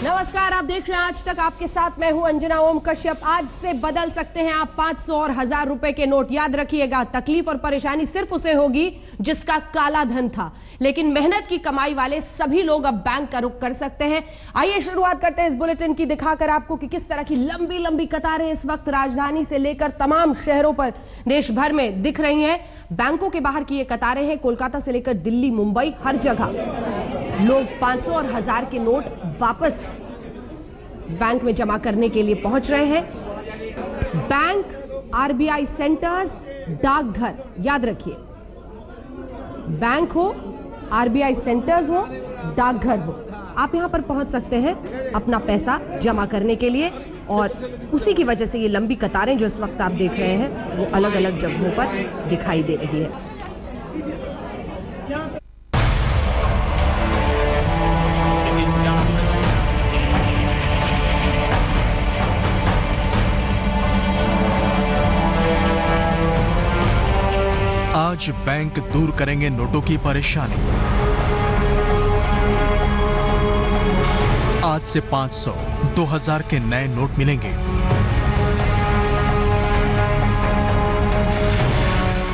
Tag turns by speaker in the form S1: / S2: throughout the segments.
S1: नमस्कार, आप देख रहे हैं आज तक। आपके साथ मैं हूं अंजना ओम कश्यप। आज से बदल सकते हैं आप 500 और 1000 रुपए के नोट। याद रखिएगा, तकलीफ और परेशानी सिर्फ उसे होगी जिसका काला धन था, लेकिन मेहनत की कमाई वाले सभी लोग अब बैंक का रुख कर सकते हैं। आइए शुरुआत करते हैं इस बुलेटिन की, दिखाकर आपको कि किस तरह की लंबी लंबी कतारें इस वक्त राजधानी से लेकर तमाम शहरों पर देश भर में दिख रही हैं। बैंकों के बाहर की ये कतारें हैं। कोलकाता से लेकर दिल्ली, मुंबई, हर जगह लोग 500 और 1000 के नोट वापस बैंक में जमा करने के लिए पहुंच रहे हैं। बैंक, आरबीआई सेंटर्स, डाकघर, याद रखिए, बैंक हो, आरबीआई सेंटर्स हो, डाकघर हो, आप यहां पर पहुंच सकते हैं अपना पैसा जमा करने के लिए। और उसी की वजह से ये लंबी कतारें जो इस वक्त आप देख रहे हैं वो अलग अलग जगहों पर दिखाई दे रही है।
S2: आज बैंक दूर करेंगे नोटों की परेशानी। आज से 500, 2000 के नए नोट मिलेंगे।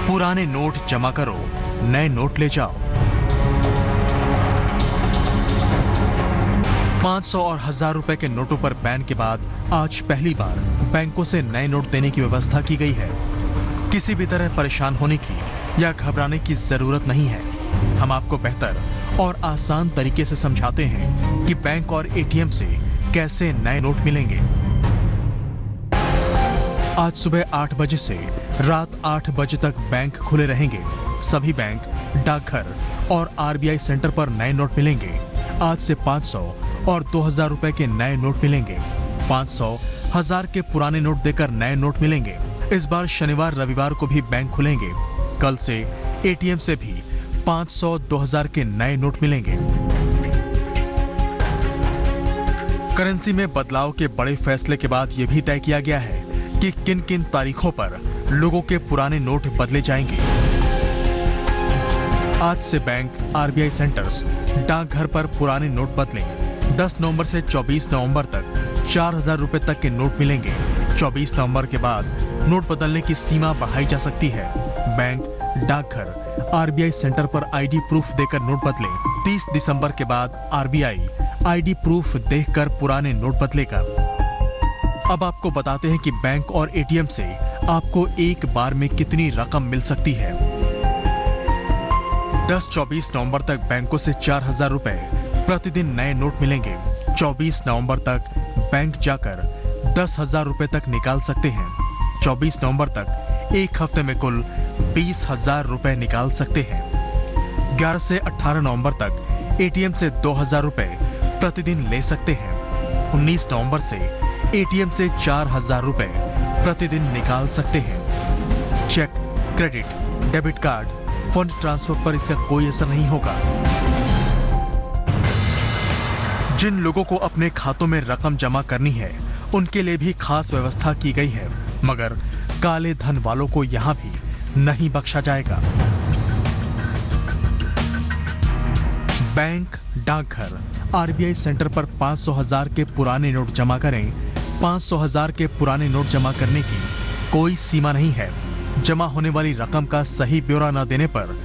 S2: पुराने नोट जमा करो, नए नोट ले जाओ। 500 और 1000 रुपए के नोटों पर बैन के बाद आज पहली बार बैंकों से नए नोट देने की व्यवस्था की गई है। किसी भी तरह परेशान होने की या घबराने की जरूरत नहीं है। हम आपको बेहतर और आसान तरीके से समझाते हैं कि बैंक और एटीएम से कैसे नए नोट मिलेंगे। आज सुबह 8 बजे से रात 8 बजे तक बैंक खुले रहेंगे। सभी बैंक, डाकघर और आरबीआई सेंटर पर नए नोट मिलेंगे। आज से 500 और 2000 रुपए के नए नोट मिलेंगे। 500, 1000 के पुराने नोट देकर नए नोट मिलेंगे। इस बार शनिवार, रविवार को भी बैंक खुलेंगे। कल से एटीएम से भी 500, 2000 के नए नोट मिलेंगे। करेंसी में बदलाव के बड़े फैसले के बाद यह भी तय किया गया है कि किन किन तारीखों पर लोगों के पुराने नोट बदले जाएंगे। आज से बैंक, आरबीआई सेंटर्स, डाकघर पर पुराने नोट बदलें। 10 नवंबर से 24 नवंबर तक 4000 रुपए तक के नोट मिलेंगे। 24 नवंबर के बाद नोट बदलने की सीमा बढ़ाई जा सकती है। बैंक, डाकघर, आरबीआई सेंटर पर आईडी प्रूफ देकर नोट बदलें। 30 दिसंबर के बाद आरबीआई आईडी प्रूफ देखकर पुराने नोट बदलेगा। अब आपको बताते हैं कि बैंक और एटीएम से आपको एक बार में कितनी रकम मिल सकती है। 10-24 नवंबर तक बैंकों से 4000 रुपए प्रतिदिन नए नोट मिलेंगे। 24 नवंबर तक बैंक जाकर 10,000 रुपए तक निकाल सकते हैं। 24 नवंबर तक एक हफ्ते में कुल 20,000 रुपए निकाल सकते हैं। 11 से 18 नवंबर तक एटीएम से 2000 रुपए प्रतिदिन ले सकते हैं। 19 नवंबर से एटीएम से 4000 रुपए प्रतिदिन निकाल सकते हैं। Cheque, credit, debit card, fund transfer पर इसका कोई असर नहीं होगा। जिन लोगों को अपने खातों में रकम जमा करनी है उनके लिए भी खास व्यवस्था की गई है, मगर काले धन वालों को यहां भी नहीं बख्शा जाएगा। बैंक, डाकघर, आरबीआई सेंटर पर 500, 1000 के पुराने नोट जमा करें। 500, 1000 के पुराने नोट जमा करने की कोई सीमा नहीं है। जमा होने वाली रकम का सही ब्यौरा न देने पर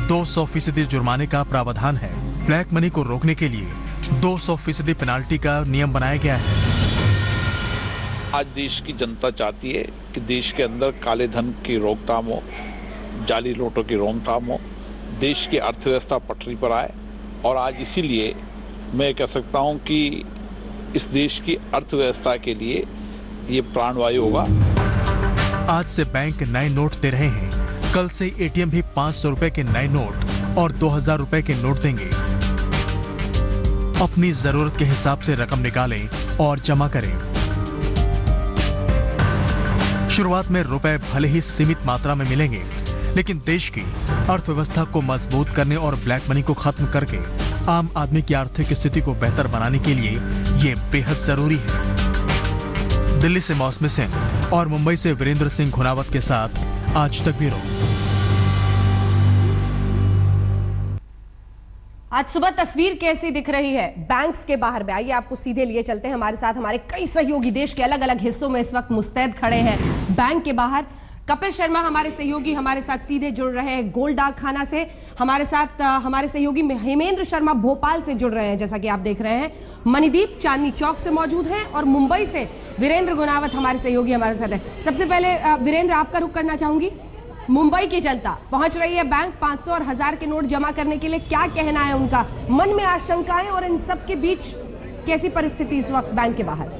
S2: 200% जुर्माने का प्रावधान है। ब्लैक मनी को रोकने के लिए 200% पेनाल्टी का नियम बनाया गया है।
S3: आज देश की जनता चाहती है कि देश के अंदर काले धन की रोकथाम हो, जाली नोटों की रोकथाम हो, देश की अर्थव्यवस्था पटरी पर आए। और आज इसीलिए मैं कह सकता हूं कि इस देश की अर्थव्यवस्था के लिए ये प्राणवायु होगा।
S2: आज से बैंक नए नोट दे रहे हैं। कल से एटीएम भी 500 रुपए के नए नोट और 2000 रुपए के नोट देंगे। अपनी जरूरत के हिसाब से रकम निकालें और जमा करें। शुरुआत में रुपए भले ही सीमित मात्रा में मिलेंगे, लेकिन देश की अर्थव्यवस्था को मजबूत करने और ब्लैक मनी को खत्म करके आम आदमी की आर्थिक स्थिति को बेहतर बनाने के लिए ये बेहद जरूरी है। दिल्ली से मौसमी सिंह और मुंबई से वीरेंद्र सिंह घुनावत के साथ आज तक ब्यूरो।
S1: आज सुबह तस्वीर कैसी दिख रही है बैंक्स के बाहर में? आइए आपको सीधे लिए चलते हैं हमारे साथ। हमारे कई सहयोगी देश के अलग अलग हिस्सों में इस वक्त मुस्तैद खड़े हैं बैंक के बाहर। कपिल शर्मा हमारे सहयोगी हमारे साथ सीधे जुड़ रहे हैं गोल डाक खाना से। हमारे साथ हमारे सहयोगी हेमेंद्र शर्मा भोपाल से जुड़ रहे हैं, जैसा कि आप देख रहे हैं। मणिदीप चांदनी चौक से मौजूद हैं और मुंबई से वीरेंद्र गुनावत हमारे सहयोगी हमारे साथ है। सबसे पहले वीरेंद्र, आपका रुख करना चाहूंगी। मुंबई की जनता पहुंच रही है बैंक 500 और 1000 के नोट जमा करने के लिए, क्या कहना है उनका? मन में आशंकाएं और इन सब के बीच कैसी परिस्थिति इस वक्त बैंक के बाहर?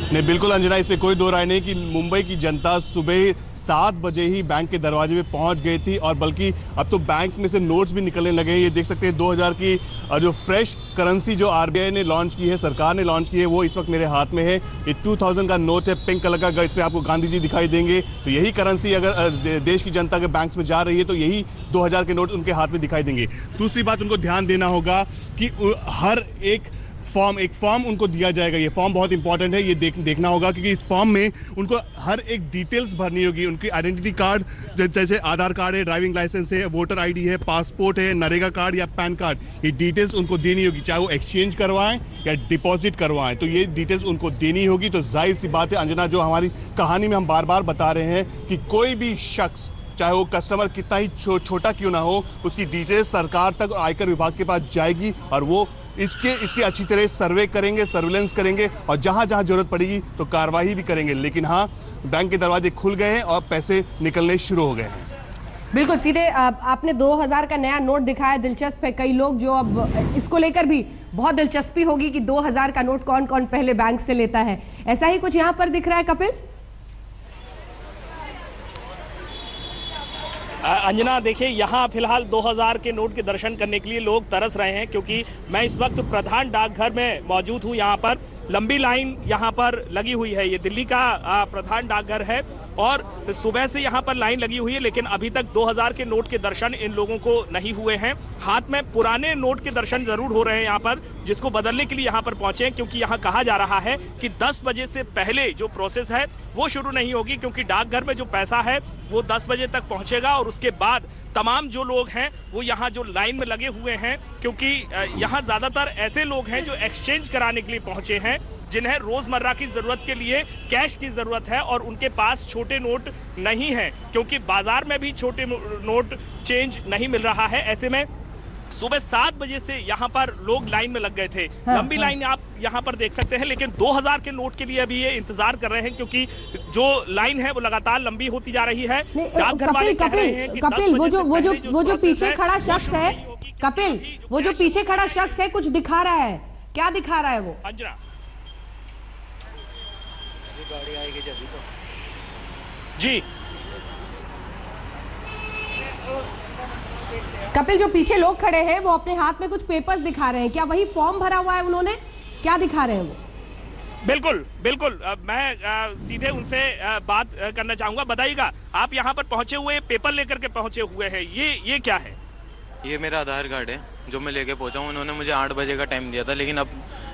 S4: नहीं, बिल्कुल अंजना, इसमें कोई दो राय नहीं कि मुंबई की जनता सुबह 7 बजे ही बैंक के दरवाजे में पहुंच गई थी और बल्कि अब तो बैंक में से नोट्स भी निकलने लगे हैं। ये देख सकते हैं 2000 की जो फ्रेश करेंसी जो आरबीआई ने लॉन्च की है, सरकार ने लॉन्च की है, वो इस वक्त मेरे हाथ में है। ये 2000 का नोट है, पिंक कलर का। इसमें आपको गांधी जी दिखाई देंगे। तो यही करेंसी अगर देश की जनता के बैंक्स में जा रही है तो यही 2000 के नोट उनके हाथ में दिखाई देंगे। दूसरी बात उनको ध्यान देना होगा कि हर एक फॉर्म उनको दिया जाएगा। ये फॉर्म बहुत इंपॉर्टेंट है, ये देखना होगा क्योंकि इस फॉर्म में उनको हर एक डिटेल्स भरनी होगी। उनकी आइडेंटिटी कार्ड, जैसे आधार कार्ड है, ड्राइविंग लाइसेंस है, वोटर आईडी है, पासपोर्ट है, नरेगा कार्ड या पैन कार्ड, ये डिटेल्स उनको देनी होगी, चाहे वो एक्सचेंज करवाएं या डिपॉजिट करवाएं। तो ये डिटेल्स उनको देनी होगी। तो जाहिर सी बात है अंजना, जो हमारी कहानी में हम बार बार बता रहे हैं कि कोई भी शख्स, चाहे वो कस्टमर कितना ही छोटा क्यों ना हो, उसकी डिटेल्स सरकार तक आयकर विभाग के पास जाएगी और वो इसकी अच्छी तरह सर्वे करेंगे, सर्विलेंस करेंगे और जहां जहां जरूरत पड़ेगी तो कार्रवाई भी करेंगे। लेकिन हाँ, बैंक के दरवाजे खुल गए हैं और पैसे निकलने शुरू हो गए हैं।
S1: बिल्कुल सीधे आपने 2000 का नया नोट दिखाया, दिलचस्प है। कई लोग जो अब इसको लेकर भी बहुत दिलचस्पी होगी कि 2000 का नोट कौन कौन पहले बैंक से लेता है। ऐसा ही कुछ यहाँ पर दिख रहा है कपिल?
S5: अंजना, देखिए यहाँ फिलहाल 2000 के नोट के दर्शन करने के लिए लोग तरस रहे हैं क्योंकि मैं इस वक्त प्रधान डाकघर में मौजूद हूँ। यहाँ पर लंबी लाइन यहाँ पर लगी हुई है। ये दिल्ली का प्रधान डाकघर है और सुबह से यहाँ पर लाइन लगी हुई है, लेकिन अभी तक 2000 के नोट के दर्शन इन लोगों को नहीं हुए हैं। हाथ में पुराने नोट के दर्शन जरूर हो रहे हैं यहाँ पर, जिसको बदलने के लिए यहाँ पर पहुंचे हैं क्योंकि यहाँ कहा जा रहा है कि 10 बजे से पहले जो प्रोसेस है वो शुरू नहीं होगी क्योंकि डाकघर में जो पैसा है वो 10 बजे तक पहुंचेगा और उसके बाद तमाम जो लोग हैं वो यहाँ जो लाइन में लगे हुए हैं, क्योंकि यहाँ ज्यादातर ऐसे लोग हैं जो एक्सचेंज कराने के लिए पहुंचे हैं, जिन्हें रोजमर्रा की जरूरत के लिए कैश की जरूरत है और उनके पास छोटे नोट नहीं है क्योंकि बाजार में भी छोटे नोट चेंज नहीं मिल रहा है। ऐसे में सुबह 7 बजे से यहाँ पर लोग लाइन में लग गए थे। लंबी लाइन आप यहाँ पर देख सकते हैं, लेकिन 2000 के नोट के लिए अभी ये इंतजार कर रहे हैं क्योंकि जो लाइन है वो लगातार लंबी होती जा रही है।
S1: कपिल, वो जो पीछे खड़ा शख्स है, कपिल, वो जो पीछे खड़ा शख्स है कुछ दिखा रहा है, क्या दिखा रहा है वो?
S5: अंजना,
S6: गाड़ी आएगी जब तो
S5: जी
S1: कपिल, जो पीछे लोग खड़े हैं वो अपने हाथ में कुछ पेपर्स दिखा रहे हैं, क्या वही फॉर्म भरा हुआ है उन्होंने? क्या दिखा रहे हैं वो?
S5: बिल्कुल बिल्कुल, मैं सीधे उनसे बात करना चाहूंगा। बताइएगा, आप यहाँ पर पहुंचे हुए पेपर लेकर के पहुंचे हुए हैं, ये क्या है?
S6: ये मेरा आधार कार्ड है जो मैं लेके पहुंचा हूँ। उन्होंने मुझे 8 बजे का टाइम दिया था, लेकिन अब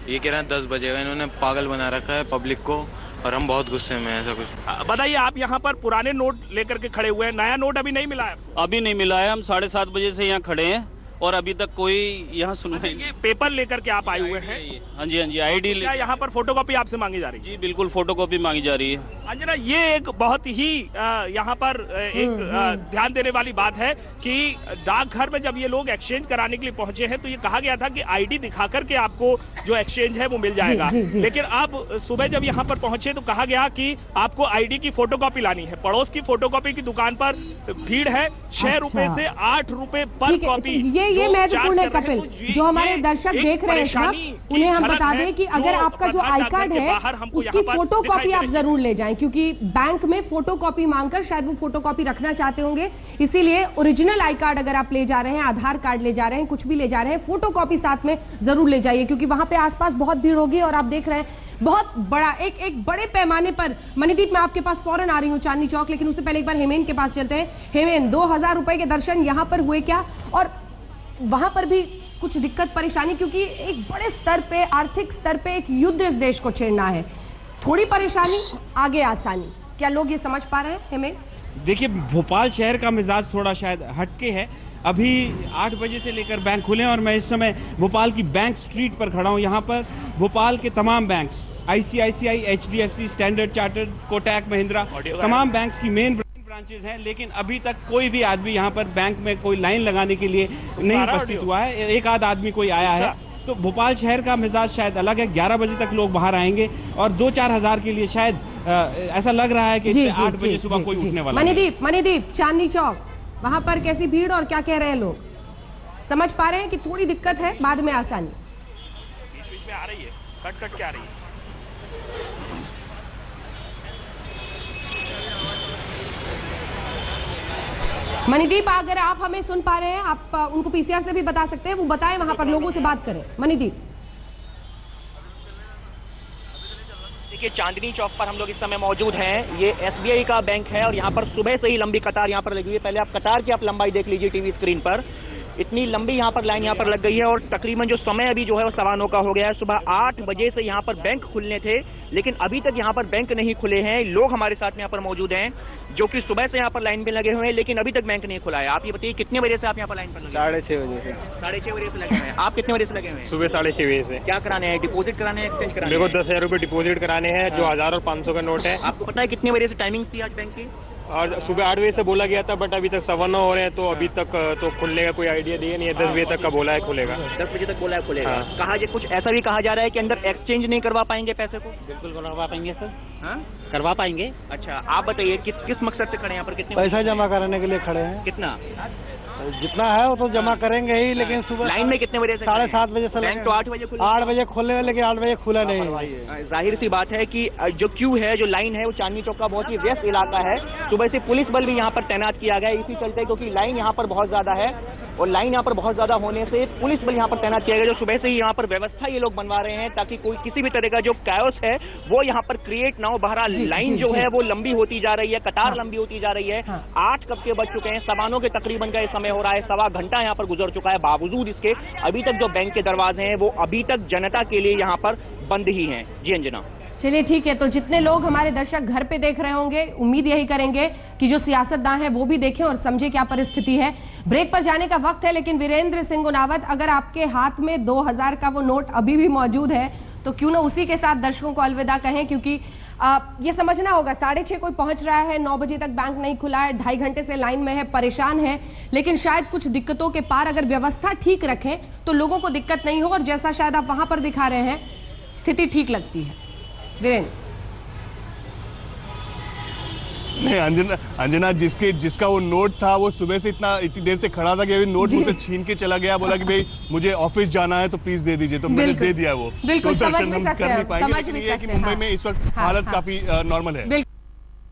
S6: ये कह रहे हैं 10 बजे का। इन्होंने पागल बना रखा है पब्लिक को और हम बहुत गुस्से में हैं। ऐसा कुछ
S5: बताइए, आप यहाँ पर पुराने नोट लेकर के खड़े हुए हैं, नया नोट अभी नहीं मिला है?
S7: अभी नहीं मिला है। हम 7:30 बजे से यहाँ खड़े हैं और अभी तक कोई यहाँ सुनवाई नहीं।
S5: पेपर लेकर के आप आए हुए हैं?
S7: हाँ जी, हाँ जी, आईडी।
S5: क्या यहाँ पर फोटोकॉपी आपसे मांगी जा रही है?
S7: जी बिल्कुल, फोटोकॉपी मांगी जा रही है।
S5: अंजना, ये एक बहुत ही यहाँ पर एक ध्यान देने वाली बात है कि डाकघर में जब ये लोग एक्सचेंज कराने के लिए पहुंचे हैं तो ये कहा गया था कि आईडी दिखा करके आपको जो एक्सचेंज है वो मिल जाएगा।
S1: जी।
S5: लेकिन अब सुबह जब यहाँ पर पहुंचे तो कहा गया कि आपको आईडी की फोटोकॉपी लानी है। पड़ोस की फोटोकॉपी की दुकान पर भीड़ है, 6 रुपए से 8 रुपए पर कॉपी।
S1: ये महत्वपूर्ण है कपिल, जो हमारे दर्शक देख रहे हैं इस वक्त, उन्हें हम बता दें कि अगर आपका जो आई कार्ड है उसकी फोटोकॉपी आप जरूर ले जाएं, क्योंकि बैंक में फोटोकॉपी मांगकर शायद वो फोटोकॉपी रखना चाहते होंगे। इसीलिए ओरिजिनल आई कार्ड अगर आप ले जा रहे हैं, आधार कार्ड ले जा रहे हैं, कुछ भी ले जा रहे हैं, फोटोकॉपी साथ में जरूर ले जाइए क्योंकि वहां पे आसपास बहुत भीड़ होगी। और आप देख रहे हैं बहुत बड़ा एक बड़े पैमाने पर। मणिदीप, मैं आपके पास फौरन आ रही हूँ चांदनी चौक, लेकिन उससे पहले एक बार हेमेन के पास चलते हैं। हेमेन, 2000 रुपए के दर्शन यहाँ पर हुए क्या, और वहां पर भी कुछ दिक्कत परेशानी, क्योंकि एक बड़े स्तर पे, आर्थिक स्तर पे एक युद्ध इस देश को छेड़ना है। थोड़ी परेशानी, आगे आसानी, क्या लोग ये समझ पा रहे हैं? हेमेन,
S8: देखिए, भोपाल शहर का मिजाज थोड़ा शायद हटके है। अभी 8 बजे से लेकर बैंक खुले हैं और मैं इस समय भोपाल की बैंक स्ट्रीट पर खड़ा हूं। यहां पर भोपाल के तमाम banks, ICICI, HDFC, standard chartered, Kotak Mahindra, तमाम बैंक्स की मेन ब्रांचेज हैं, लेकिन अभी तक कोई भी आदमी यहां पर बैंक में कोई लाइन लगाने के लिए नहीं उपस्थित हुआ है। एक आध आदमी कोई आया है। तो भोपाल शहर का मिजाज शायद अलग है। 11 बजे तक लोग बाहर आएंगे और 2-4 हज़ार के लिए शायद ऐसा लग रहा है कि 8 बजे सुबह कोई उठने वाला है।
S1: मणिदीप, चांदनी चौक, वहां पर कैसी भीड़ और क्या कह रहे हैं लोग? समझ पा रहे हैं कि थोड़ी दिक्कत है, बाद में आसानी?
S5: बीच में आ रही है, कट के आ रही है।
S1: मणिदीप, अगर आप हमें सुन पा रहे हैं, आप उनको PCR से भी बता सकते हैं, वो बताएं, वहां पर लोगों से बात करें। मणिदीप,
S5: देखिए, चांदनी चौक पर हम लोग इस समय मौजूद हैं। ये SBI का बैंक है और यहाँ पर सुबह से ही लंबी कतार यहाँ पर लगी हुई है। पहले आप कतार की आप लंबाई देख लीजिए टीवी स्क्रीन पर। इतनी लंबी यहाँ पर लाइन यहाँ पर लग गई है और तकरीबन जो समय अभी जो है वो 9:15 का हो गया है। सुबह 8 बजे से यहाँ पर बैंक खुलने थे, लेकिन अभी तक यहाँ पर बैंक नहीं खुले हैं। लोग हमारे साथ में यहाँ पर मौजूद हैं जो कि सुबह से यहाँ पर लाइन में लगे हुए हैं, लेकिन अभी तक बैंक नहीं खुला है। आप ये बताइए, कितने बजे से आप यहाँ पर लाइन पर लगे?
S8: 6:30 बजे से।
S5: 6:30 बजे से लगे हुए हैं। आप कितने बजे से लगे हुए हैं?
S8: सुबह 6:30 बजे से।
S5: क्या कराने हैं? डिपॉजिट कराने हैं, एक्सचेंज कराने हैं?
S8: मेरे को 10,000 रुपये डिपॉजिट कराने हैं, जो 1000 और 500 का नोट है।
S5: आपको पता है कितने बजे से टाइमिंग थी आज बैंक की?
S8: और सुबह 8 बजे से बोला गया था, बट अभी तक 9:15 हो रहे हैं, तो अभी तक तो खुलने का कोई आइडिया दिया नहीं है। 10 बजे तक का बोला है खुलेगा।
S5: 10 बजे तक बोला है खुलेगा। कहा ये कुछ ऐसा भी कहा जा रहा है कि अंदर एक्सचेंज नहीं करवा पाएंगे पैसे को?
S9: बिल्कुल करवा पाएंगे सर।
S5: हाँ,
S9: करवा पाएंगे।
S5: अच्छा, आप बताइए किस मकसद से खड़े हैं यहाँ पर? कितने
S9: पैसा जमा कराने के लिए खड़े हैं।
S5: कितना?
S9: जितना है वो तो जमा करेंगे ही, लेकिन सुबह
S5: लाइन में कितने बजे से?
S9: 7:30 बजे से।
S5: बैंक तो 8 बजे खुला।
S9: 8 बजे खोलने में, लेकिन 8 बजे खुला नहीं।
S5: जाहिर सी बात है कि जो क्यू है, जो लाइन है, वो चांदनी चौक का बहुत ही व्यस्त इलाका है। सुबह से पुलिस बल भी यहाँ पर तैनात किया गया है इसी चलते, क्योंकि लाइन यहाँ पर बहुत ज्यादा है और लाइन यहाँ पर बहुत ज्यादा होने से पुलिस बल यहाँ पर तैनात किया गया, जो सुबह से ही यहाँ पर व्यवस्था ये लोग बनवा रहे हैं ताकि कोई किसी भी तरह का जो कायोस है वो यहाँ पर क्रिएट ना हो। बहरहाल लाइन जो है वो लंबी होती जा रही है, कतार लंबी होती जा रही है। 8 कब के बज चुके हैं, 9:15 के तकरीबन का ये समय हो रहा है। 1.25 घंटा यहाँ पर गुजर चुका है। बावजूद इसके अभी तक जो बैंक के दरवाजे हैं वो अभी तक जनता के लिए यहाँ पर बंद ही हैं। जी अंजना।
S1: चलिए ठीक है, तो जितने लोग हमारे दर्शक घर पे देख रहे होंगे, उम्मीद यही करेंगे कि जो सियासतदान है वो भी देखें और समझे क्या परिस्थिति है। ब्रेक पर जाने का वक्त है, लेकिन वीरेंद्र सिंह गुनावत, अगर आपके हाथ में 2000 का वो नोट अभी भी मौजूद है तो क्यों ना उसी के साथ दर्शकों को अलविदा कहें, क्योंकि ये समझना होगा 6:30 कोई पहुंच रहा है, 9 बजे तक बैंक नहीं खुला है, 2.5 घंटे से लाइन में है, परेशान है, लेकिन शायद कुछ दिक्कतों के पार अगर व्यवस्था ठीक रखें तो लोगों को दिक्कत नहीं हो। और जैसा शायद आप वहां पर दिखा रहे हैं, स्थिति ठीक लगती है। वीरेंद्र।
S4: नहीं अंजना, जिसका वो नोट था वो सुबह से इतनी देर से खड़ा था कि अभी नोट मुझसे छीन के चला गया। बोला कि भाई मुझे ऑफिस जाना है तो प्लीज दे दीजिए, तो मैंने दे दिया। वो
S1: बिल्कुल
S4: तो
S1: समझ
S4: दर्शन
S1: भी
S4: हम
S1: सकते
S4: कर
S1: हैं,
S4: नहीं पाएंगे,
S1: समझ भी
S4: लेकिन ये है कि
S1: सकते हैं।
S4: मुंबई में इस वक्त हालत काफी नॉर्मल है।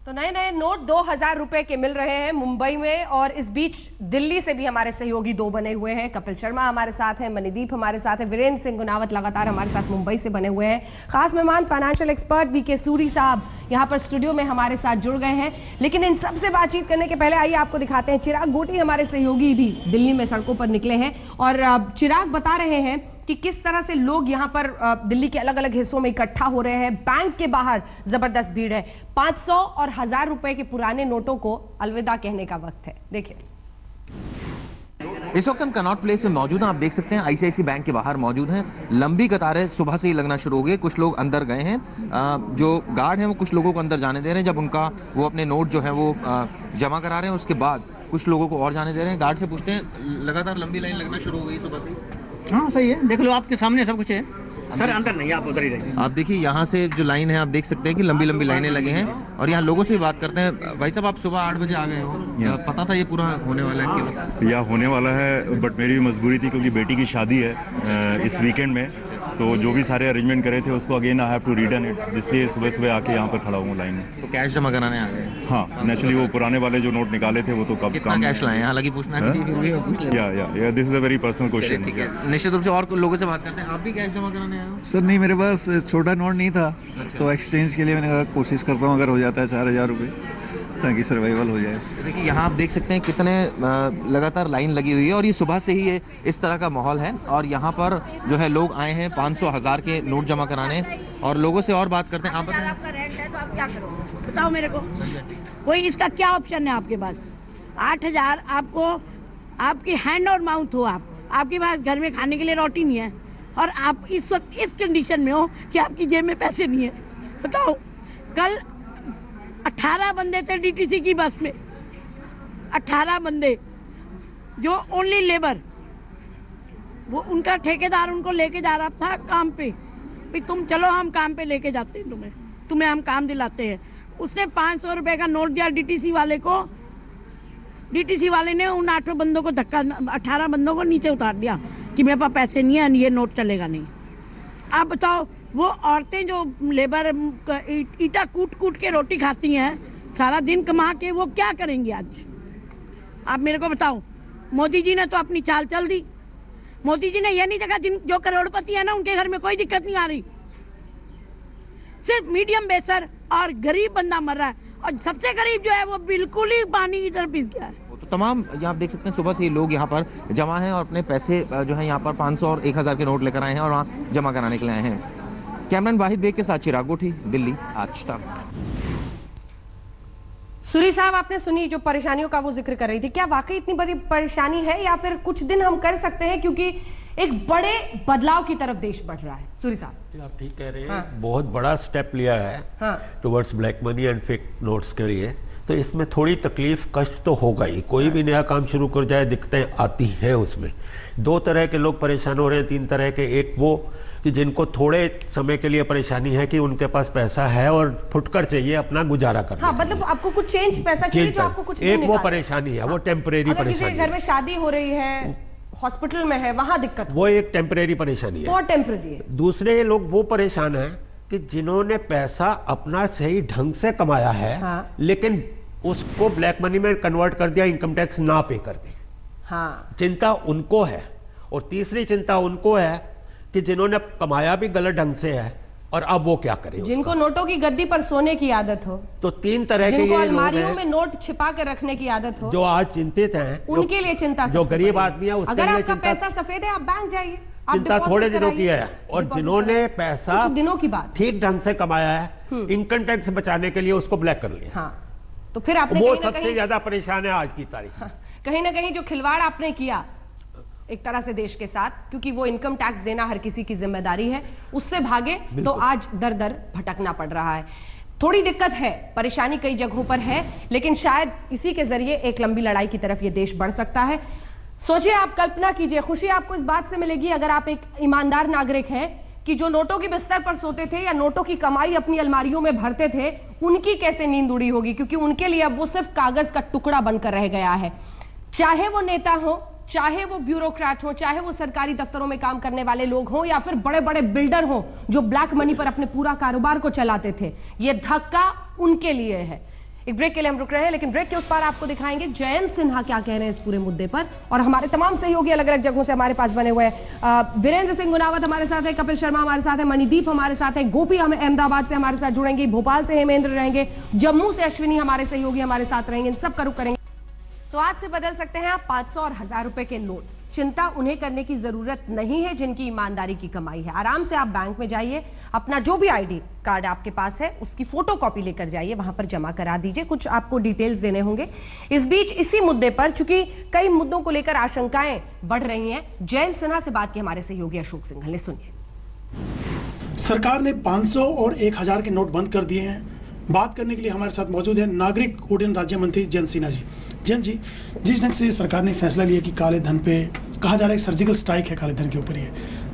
S1: तो नए नए नोट 2000 रुपए के मिल रहे हैं मुंबई में, और इस बीच दिल्ली से भी हमारे सहयोगी 2 बने हुए हैं। कपिल शर्मा हमारे साथ हैं, मणिदीप हमारे साथ है, वीरेंद्र सिंह गुनावत लगातार हमारे साथ मुंबई से बने हुए हैं। खास मेहमान फाइनेंशियल एक्सपर्ट वीके सूरी साहब यहाँ पर स्टूडियो में हमारे साथ जुड़ गए हैं। लेकिन इन सबसे बातचीत करने के पहले आइए आपको दिखाते हैं, चिराग गोटी हमारे सहयोगी भी दिल्ली में सड़कों पर निकले हैं और चिराग बता रहे हैं कि किस तरह से लोग यहाँ पर दिल्ली के अलग अलग हिस्सों में इकट्ठा हो रहे हैं। बैंक के बाहर जबरदस्त भीड़ है। 500 और 1000 रुपए के पुराने नोटों को अलविदा कहने का वक्त है। देखिए,
S10: इस वक्त हम कनॉट प्लेस में मौजूद हैं। आप देख सकते हैं ICICI बैंक के बाहर मौजूद हैं। लंबी कतारें सुबह से ही लगना शुरू हो गई। कुछ लोग अंदर गए हैं, जो गार्ड हैं वो कुछ लोगों को अंदर जाने दे रहे हैं। जब उनका वो अपने नोट जो है वो जमा करा रहे हैं, उसके बाद कुछ लोगों को और जाने दे रहे हैं। गार्ड से पूछते हैं, लगातार लंबी लाइन लगना शुरू हो गई सुबह से?
S9: हाँ सही है, देख लो आपके सामने सब कुछ है सर। अंदर नहीं, आप उधर ही रहिए।
S10: आप देखिए यहाँ से जो लाइन है, आप देख सकते हैं कि लंबी लंबी लाइनें लगे हैं। और यहाँ लोगों से भी बात करते हैं। भाई साहब, आप सुबह 8 बजे आ गए हो, पता था ये पूरा होने वाला है?
S11: या होने वाला है, बट मेरी भी मजबूरी थी क्योंकि बेटी की शादी है इस वीकेंड में, तो जो भी सारे अरेंजमेंट करे थे उसको again I have to redone it, इसलिए सुबह सुबह आके यहाँ पर खड़ा हूँ लाइन में।
S10: तो कैश जमा कराने आ गए?
S11: हाँ, नेचुरली वो पुराने वाले जो नोट निकाले थे वो तो कब
S10: कितना कैश लाए हैं? हालांकि पूछना
S11: या this is a very personal question.
S10: ठीक है, निश्चित रूप से और लोगों से बात करते हैं। आप भी कैश जमा कराने आए हो?
S12: सर नहीं, मेरे पास छोटा नोट नहीं था, तो एक्सचेंज के लिए मैंने कहा कोशिश करता हूँ, अगर हो जाता है 4000 रुपये ताकि सर्वाइवल हो जाए।
S10: देखिए यहाँ आप देख सकते हैं कितने लगातार लाइन लगी हुई है और ये सुबह से ही इस तरह का माहौल है। और यहाँ पर जो है लोग आए हैं 500 1000 के नोट जमा कराने। और लोगों से और बात करते हैं। आप बताएं,
S13: आप क्या करोगे बताओ मेरे को, कोई इसका क्या ऑप्शन है आपके पास? 8,000 आपको, आपकी हैंड और माउथ हो, आपके पास घर में खाने के लिए रोटी नहीं है और आप इस वक्त इस कंडीशन में हो कि आपकी जेब में पैसे नहीं है। बताओ, कल 18 बंदे थे डीटीसी की बस में, 18 बंदे जो ओनली लेबर, वो उनका ठेकेदार उनको लेके जा रहा था काम पे, भाई तुम चलो हम काम पे लेके जाते हैं तुम्हें हम काम दिलाते हैं। उसने 500 रुपए का नोट दिया डीटीसी वाले को, डीटीसी वाले ने उन 8 बंदों को धक्का, 18 बंदों को नीचे उतार दिया कि मेरे पास पैसे नहीं है, ये नोट चलेगा नहीं। आप बताओ, वो औरतें जो लेबर ईटा कूट कूट के रोटी खाती हैं सारा दिन कमा के, वो क्या करेंगी आज? आप मेरे को बताओ। मोदी जी ने तो अपनी चाल चल दी। मोदी जी ने यह नहीं देखा जो करोड़पति है ना उनके घर में कोई दिक्कत नहीं आ रही, सिर्फ मीडियम बेसर और गरीब बंदा मर रहा है, और सबसे गरीब जो है वो बिल्कुल ही पानी की तरफ पिस गया है।
S10: तो तमाम यहाँ आप देख सकते हैं सुबह से ही लोग यहाँ पर जमा हैं और अपने पैसे जो है यहाँ पर 500 और 1000 के नोट लेकर आए हैं और वहाँ जमा कराने के लिए आए हैं। कैमरामैन वाहिद बेग के साथ चिराग गोठी, दिल्ली, आज तक।
S1: सूरी साहब, आपने सुनी जो परेशानियों का वो जिक्र कर रही थी, क्या वाकई इतनी बड़ी परेशानी है या फिर कुछ दिन हम कर सकते हैं क्योंकि एक बड़े बदलाव की तरफ देश बढ़ रहा है? सूरी साहब,
S14: आप ठीक कह रहे हैं।
S1: हाँ।
S14: बहुत बड़ा स्टेप लिया है towards black money and fake notes के लिए, तो इसमें थोड़ी तकलीफ कष्ट तो होगा ही। कोई भी नया काम शुरू कर जाए दिक्कतें आती हैं उसमें। 2 तरह के लोग परेशान हो रहे हैं, 3 तरह के। एक वो कि जिनको थोड़े समय के लिए परेशानी है कि उनके पास पैसा है और फुटकर चाहिए अपना गुजारा करना।
S1: हाँ, मतलब आपको कुछ चेंज पैसा चाहिए जो आपको कुछ
S14: एक वो परेशानी है, वो टेम्परेरी परेशानी।
S1: किसी घर में शादी हो रही है, हॉस्पिटल में है, वहां दिक्कत,
S14: वो एक टेम्परेरी परेशानी है,
S1: बहुत टेम्परेरी है।
S14: दूसरे लोग वो परेशान हैं कि जिन्होंने पैसा अपना सही ढंग से कमाया है, लेकिन उसको ब्लैक मनी में कन्वर्ट कर दिया इनकम टैक्स ना पे करके। चिंता उनको है। और तीसरी चिंता उनको है कि जिन्होंने कमाया भी गलत ढंग से है और अब वो क्या करें,
S1: जिनको नोटों की गद्दी पर सोने की आदत हो।
S14: तो 3 तरह के
S1: जिनको
S14: ये
S1: अलमारियों में नोट छिपा कर रखने की आदत हो,
S14: जो आज चिंतित हैं,
S1: उनके लिए चिंता।
S14: जो गरीब आदमी है उसके लिए
S1: अगर आपका पैसा सफेद है, आप बैंक जाइए,
S14: चिंता थोड़े दिनों की है। और जिन्होंने पैसा
S1: कुछ दिनों की बात
S14: ठीक ढंग से कमाया है, इनकम टैक्स बचाने के लिए उसको ब्लैक कर लिया।
S1: तो फिर आपने
S14: वो सबसे ज्यादा परेशान है आज की तारीख।
S1: कहीं ना कहीं जो खिलवाड़ आपने किया एक तरह से देश के साथ, क्योंकि वो इनकम टैक्स देना हर किसी की जिम्मेदारी है, उससे भागे तो आज दर दर भटकना पड़ रहा है। थोड़ी दिक्कत है, परेशानी कई जगहों पर है, लेकिन शायद इसी के जरिए एक लंबी लड़ाई की तरफ ये देश बढ़ सकता है। सोचिए, आप कल्पना कीजिए, खुशी आपको इस बात से मिलेगी अगर आप एक ईमानदार नागरिक हैं कि जो नोटों के बिस्तर पर सोते थे या नोटों की कमाई अपनी अलमारियों में भरते थे, उनकी कैसे नींद उड़ी होगी, क्योंकि उनके लिए अब वो सिर्फ कागज का टुकड़ा बनकर रह गया है। चाहे वो नेता हो, चाहे वो ब्यूरोक्रेट हो, चाहे वो सरकारी दफ्तरों में काम करने वाले लोग हों, या फिर बड़े बड़े बिल्डर हों जो ब्लैक मनी पर अपने पूरा कारोबार को चलाते थे, ये धक्का उनके लिए है। एक ब्रेक के लिए हम रुक रहे हैं, लेकिन ब्रेक के उस पार आपको दिखाएंगे जयंत सिन्हा क्या कह रहे हैं इस पूरे मुद्दे पर, और हमारे तमाम सहयोगी अलग अलग जगहों से हमारे पास बने हुए हैं। वीरेंद्र सिंह गुनावत हमारे साथ है, कपिल शर्मा हमारे साथ है, मणिदीप हमारे साथ है, गोपी हम अहमदाबाद से हमारे साथ जुड़ेंगे, भोपाल से हेमेंद्र रहेंगे, जम्मू से अश्विनी हमारे सहयोगी हमारे साथ रहेंगे। इन सब का रुख करेंगे। तो आज से बदल सकते हैं आप 500 और 1000 रुपए के नोट। चिंता उन्हें करने की जरूरत नहीं है जिनकी ईमानदारी की कमाई है। आराम से आप बैंक में जाइए, अपना जो भी आईडी कार्ड आपके पास है उसकी फोटो कॉपी लेकर जाइए, वहां पर जमा करा दीजिए। कुछ आपको डिटेल्स देने होंगे। इस बीच इसी मुद्दे पर, चूंकि कई मुद्दों को लेकर आशंकाएं बढ़ रही हैं, जयंत सिन्हा से बात की हमारे सहयोगी अशोक सिंघल ने। सुनिए।
S15: सरकार ने 500 और 1000 के नोट बंद कर दिए हैं। बात करने के लिए हमारे साथ मौजूद है नागरिक उड्डयन राज्य मंत्री जयंत सिन्हा जी। जयंत जी, जिस ढंग से सरकार ने फैसला लिया कि काले धन पे कहा जा रहा है सर्जिकल स्ट्राइक है काले धन के ऊपर,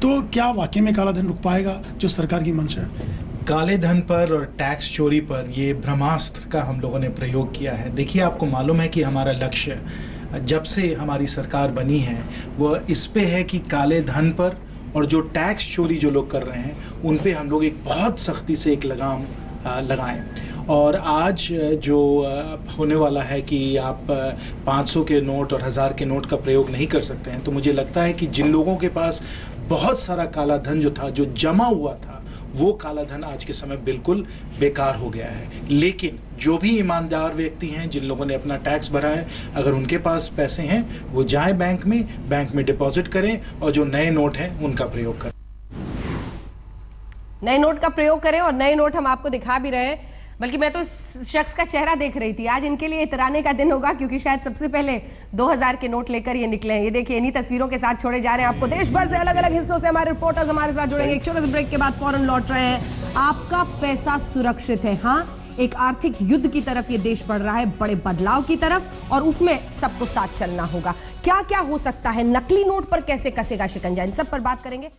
S15: तो क्या वाकई में काला धन रुक पाएगा जो सरकार की मंशा है?
S16: काले धन पर और टैक्स चोरी पर ये ब्रह्मास्त्र का हम लोगों ने प्रयोग किया है। देखिए, आपको मालूम है कि हमारा लक्ष्य जब से हमारी सरकार बनी है वह इस पे है कि काले धन पर और जो टैक्स चोरी जो लोग कर रहे हैं उन पे हम लोग एक बहुत सख्ती से एक लगाम लगाएं। और आज जो होने वाला है कि आप 500 के नोट और 1000 के नोट का प्रयोग नहीं कर सकते हैं, तो मुझे लगता है कि जिन लोगों के पास बहुत सारा काला धन जो था, जो जमा हुआ था, वो काला धन आज के समय बिल्कुल बेकार हो गया है। लेकिन जो भी ईमानदार व्यक्ति हैं, जिन लोगों ने अपना टैक्स भरा है, अगर उनके पास पैसे हैं वो जाएं बैंक में डिपॉजिट करें और जो नए नोट हैं उनका प्रयोग करें।
S1: नए नोट का प्रयोग करें, और नए नोट हम आपको दिखा भी रहे हैं। बल्कि मैं तो इस शख्स का चेहरा देख रही थी, आज इनके लिए इतराने का दिन होगा, क्योंकि शायद सबसे पहले 2000 के नोट लेकर ये निकले हैं। ये देखिए, इन्हीं तस्वीरों के साथ छोड़े जा रहे हैं आपको। देश भर से अलग अलग हिस्सों से हमारे रिपोर्टर्स हमारे साथ जुड़ेंगे। एक छोटे से ब्रेक के बाद फौरन लौट रहे हैं। आपका पैसा सुरक्षित है। हाँ, एक आर्थिक युद्ध की तरफ ये देश बढ़ रहा है, बड़े बदलाव की तरफ, और उसमें सबको साथ चलना होगा। क्या क्या हो सकता है, नकली नोट पर कैसे कसेगा शिकंजा, इन सब पर बात करेंगे।